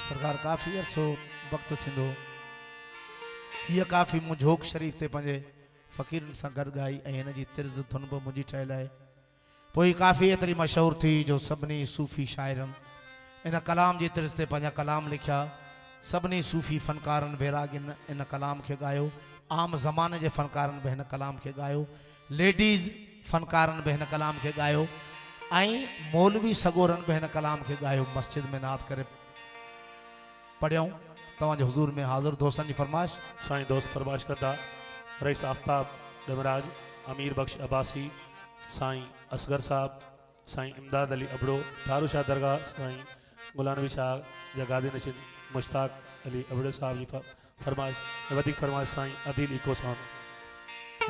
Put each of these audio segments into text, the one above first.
सरकार काफ़ी अरसो वक्त थींदो ये काफ़ी मुझोक शरीफ ते पंहिंजे फ़कीरनि सां गॾु ॻाई ऐं हिन जी तिर्ज़ धुन बि मुंहिंजी ठहियल आहे। पोइ काफ़ी एतिरी मशहूर थी जो सभिनी सूफ़ी शाइरनि इन कलाम जी तिर्ज़ ते पंहिंजा कलाम लिखिया। सभिनी सूफ़ी फ़नकारनि बैरागिन इन कलाम खे ॻायो। आम ज़माने जे फ़नकारनि बि हिन कलाम खे ॻायो। लेडीज़ फ़नकारनि बि हिन कलाम खे ॻायो ऐं मौलवी सगोरनि बि हिन कलाम खे ॻायो। मस्जिद में नात करे पढ़ियूं तव्हांजे हुज़ूर में हाज़िर दोस्तनि जी फरमाइश। साईं दोस्त फरमाइश कंदा रईस आफ्ताब डमराज, अमीर बख्श अब्बासी, साईं असगर साहब, साईं इमदाद अली अबड़ो, दारूशाह दरगाह साईं गुलानबी शाह जगादी नशीन मुश्ताक अली अबड़ो साहब जी फरमाइश। वधिक फरमाइश साईं अदील इको साहब।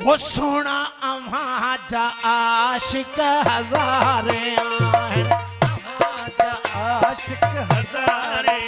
वो सोना अम्हा जा आशिक हज़ारे आहिनि, अम्हा जा आशिक हज़ारे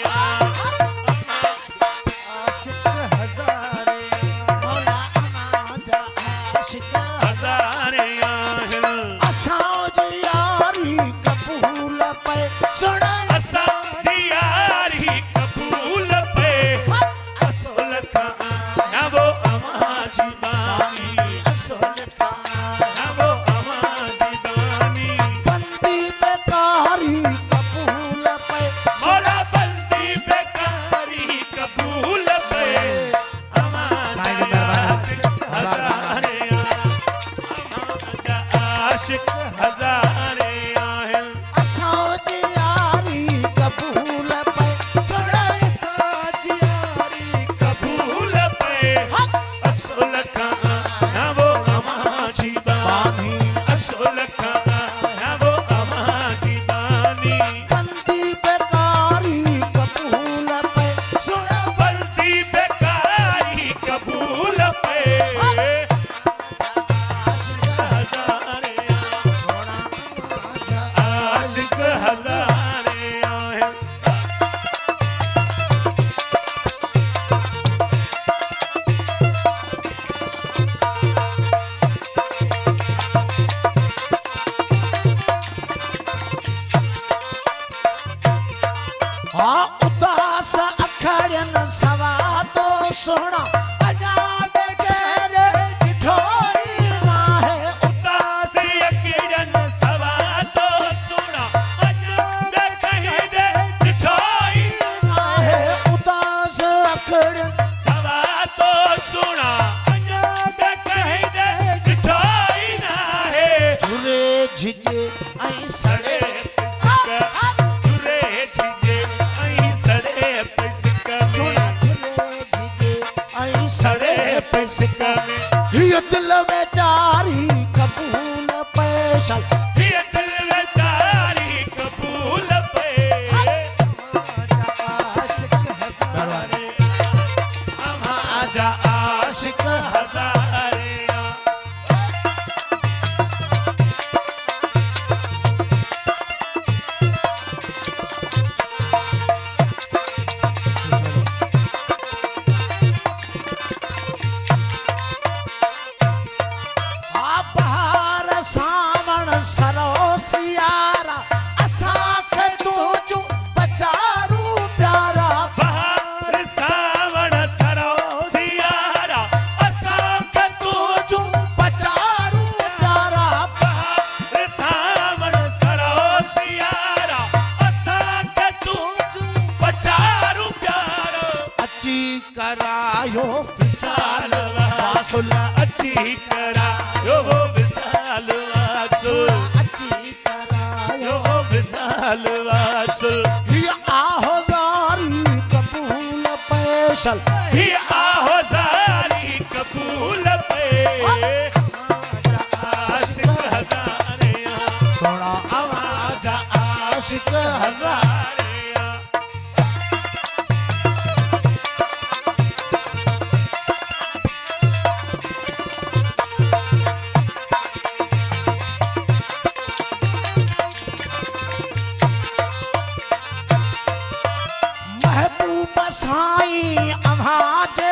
महबूब साईं अव्हां जे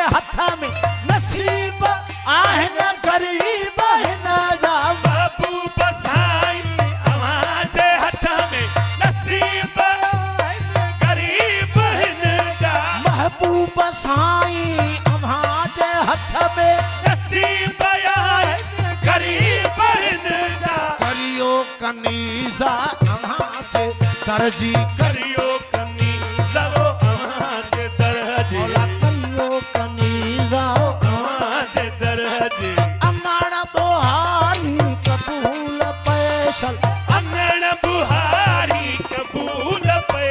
हथ में नसीब साईं अम्हा जे हथ में नसीब यार गरीब जा करियो कनीज़ा अम्हा जे दर्जी करियो कनी जरो अमाजे दरजे मौला करियो कनीज़ा अमाजे दरजे अंगण बोहारी कबूल पैसल अंगण बुहारी कबूल पे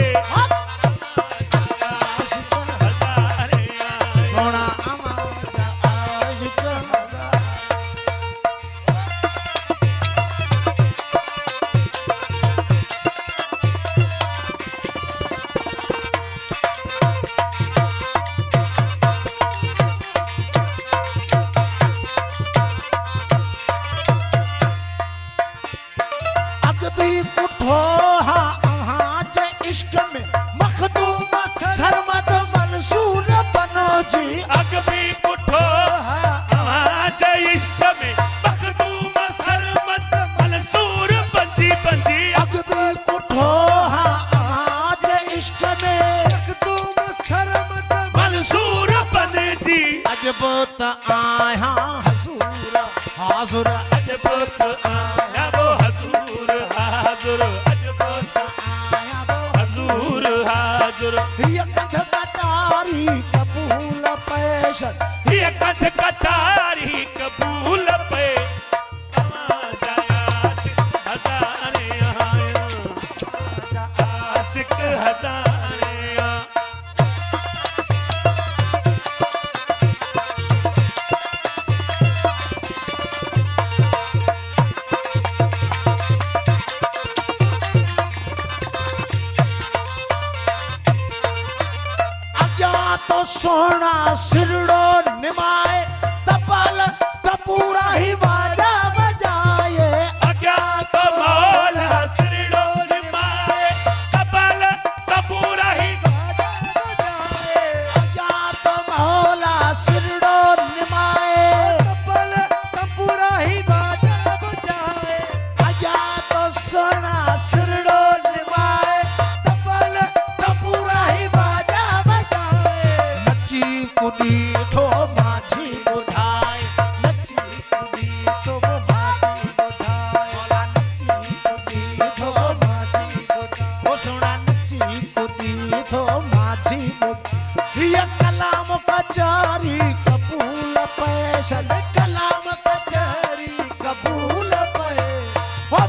हजारे आए सोना अम्हा जा आशिक अग भी कुठो हा अम्हा जे इश्क में मखदूम सरमद मंसूर बनो जी अग भी पुठो अमाजे इश्क में मखदूम सरमत मंसूर बंजी बंजी अग भी कुठो हा अम्हा जे इश्क में मखदूम सरमत मंसूर बन जी अजब त आया हजूर हाजुर अजबत आया वो हजूर हाजुर अजबत आया वो हजूर हाजुर ये कंध कटारी कबूल पैशन ये कथ कटारी कबूल पे आजा आशिक हजारे आया आशिक हजारे आया अज्ञा तो सोना सिरड़ो निमाए तपल तपूरा ही वाज